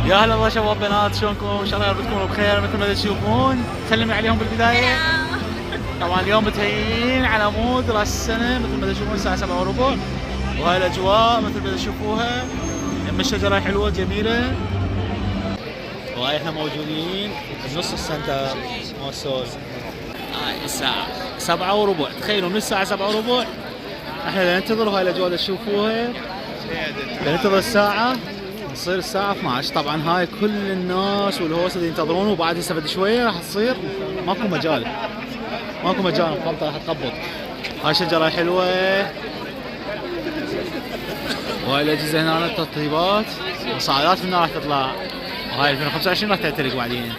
يا هلا والله شباب بنات، شلونكم؟ ان شاء الله ربكم تكونوا بخير مثل ما تشوفون. سلمي عليهم بالبدايه. طبعا اليوم متهيئين على مود راس السنه مثل ما تشوفون، الساعه 7:15 وهاي الاجواء مثل ما تشوفوها. يم الشجره حلوه جميله، وهاي احنا موجودين بنص السنتر موسوس. هاي الساعه 7:15، تخيلوا من الساعه 7:15 احنا ننتظر. وهاي الاجواء اللي تشوفوها ننتظر الساعه تصير الساعة 12. طبعا هاي كل الناس والهوس اللي ينتظرون، وبعد هسه بعد شوية راح تصير ماكو مجال الخلطة راح تقبض. هاي شجرة حلوة، وهاي الأجهزة هنا التطيبات، وصعدات منها راح تطلع، وهاي 2025 راح تعترق بعدين.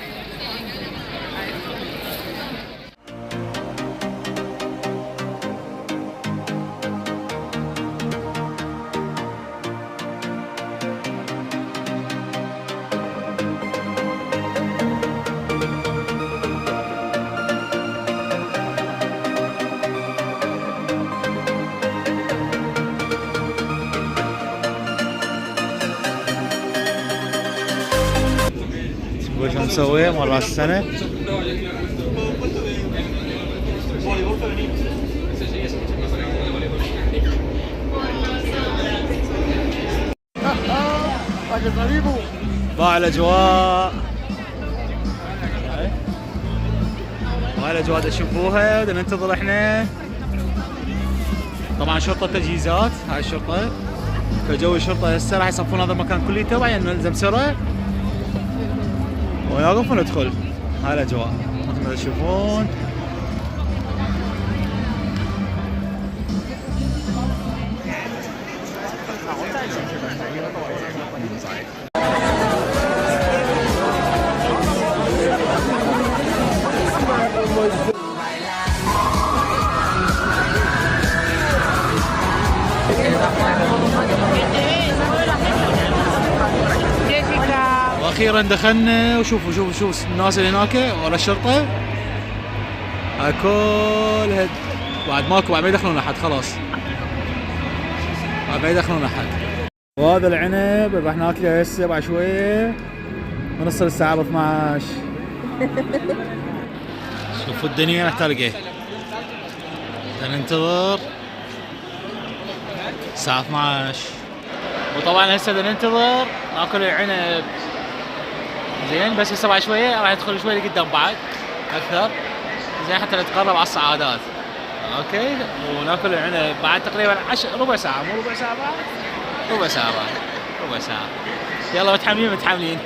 شو مسوي مال راس السنة؟ باع الاجواء، هاي الاجواء تشوفوها. بدنا ننتظر احنا طبعا شرطة تجهيزات. هاي الشرطة، فجو الشرطة هسه راح يصفون هذا المكان كليته، وبعدين نلزم سرعة ونقف وندخل. هاي الاجواء مثل ما تشوفون. واخيرا دخلنا، وشوفوا شوفوا الناس اللي هناك ورا الشرطه. هاي كل بعد ماكو، بعد ما يدخلون احد، خلاص بعد ما يدخلون احد. وهذا العنب اللي راح ناكله هسه بعد شويه بنصل الساعه 12. شوفوا الدنيا راح تلقى، ننتظر الساعه 12. وطبعا هسه بدنا ننتظر ناكل العنب زين، بس هسه بعد شويه راح يدخل شوي لقدام بعد اكثر زين حتى نتقرب على الصعادات. اوكي، وناكل العنب بعد تقريبا ربع ساعه، مو ربع ساعه بعد، ربع ساعه بعد، ربع ساعه. يلا متحملين.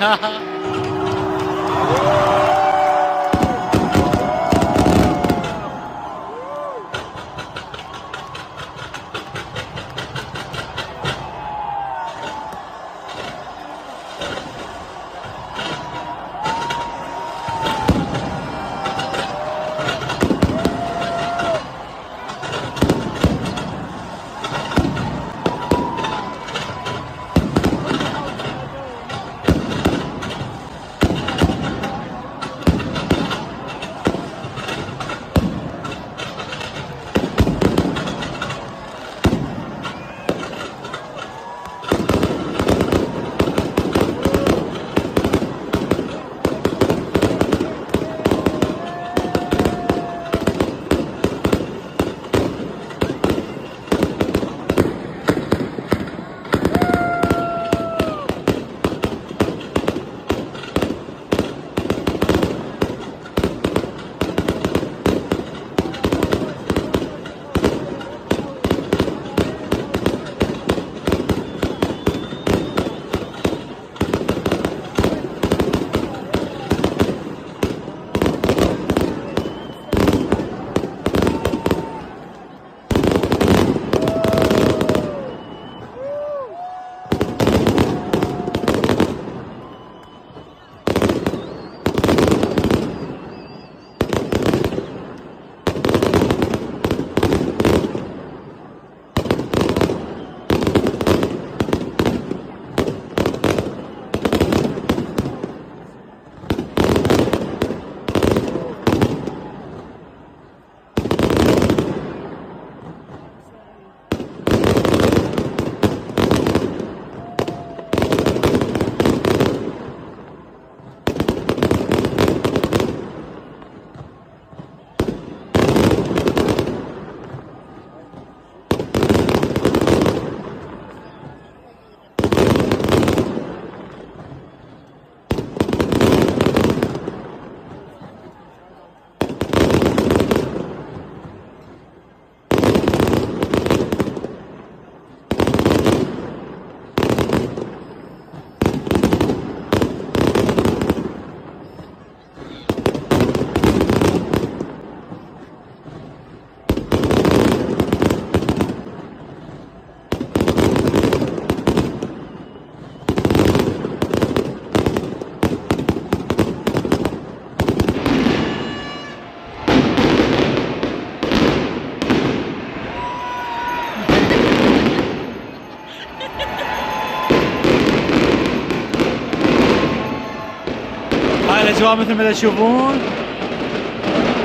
الاجواء مثل ما تشوفون،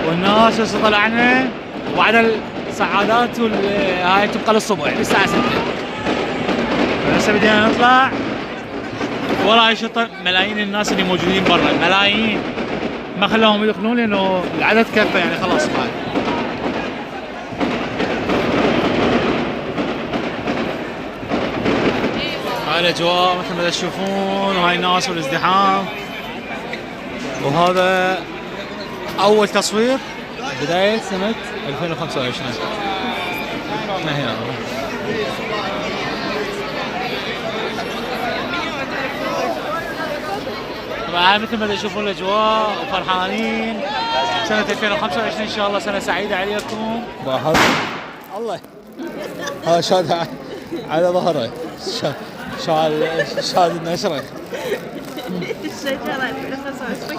والناس هسه طلعنا، وبعد السعادات هاي تبقى للصبح للساعة 6. هسه بدينا نطلع. وراي شطة ملايين الناس اللي موجودين برا، ملايين ما خلاهم يدخلون لانه العدد كفى يعني خلاص بعد. هاي الاجواء مثل ما تشوفون، وهاي الناس والازدحام. وهذا اول تصوير بداية سنة 2025. ما هي طبعا مثل ما تشوفون الاجواء وفرحانين. سنة 2025 ان شاء الله سنة سعيدة عليكم. الله هذا شاد على ظهره، شاد النشرة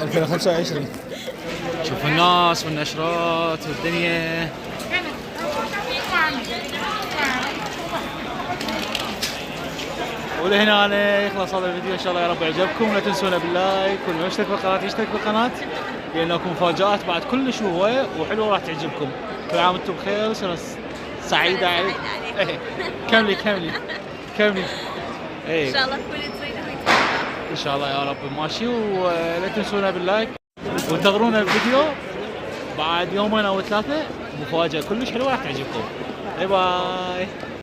2025. شوفوا الناس والنشرات والدنيا. ولهنا يخلص هذا الفيديو ان شاء الله. يا رب يعجبكم. لا تنسونا باللايك، واللي ما يشترك بالقناه يشترك بالقناه، لان لكم مفاجات بعد كلش وحلوه راح تعجبكم. كل عام وانتم بخير وسنه سعيده عليكم. كملي ان شاء الله تكونوا تريدوا ان شاء الله يا رب ماشي. ولا تنسونا باللايك، وانتظرونا الفيديو بعد يومين او 3 مفاجاه كلش حلوه راح تعجبكم. باي باي.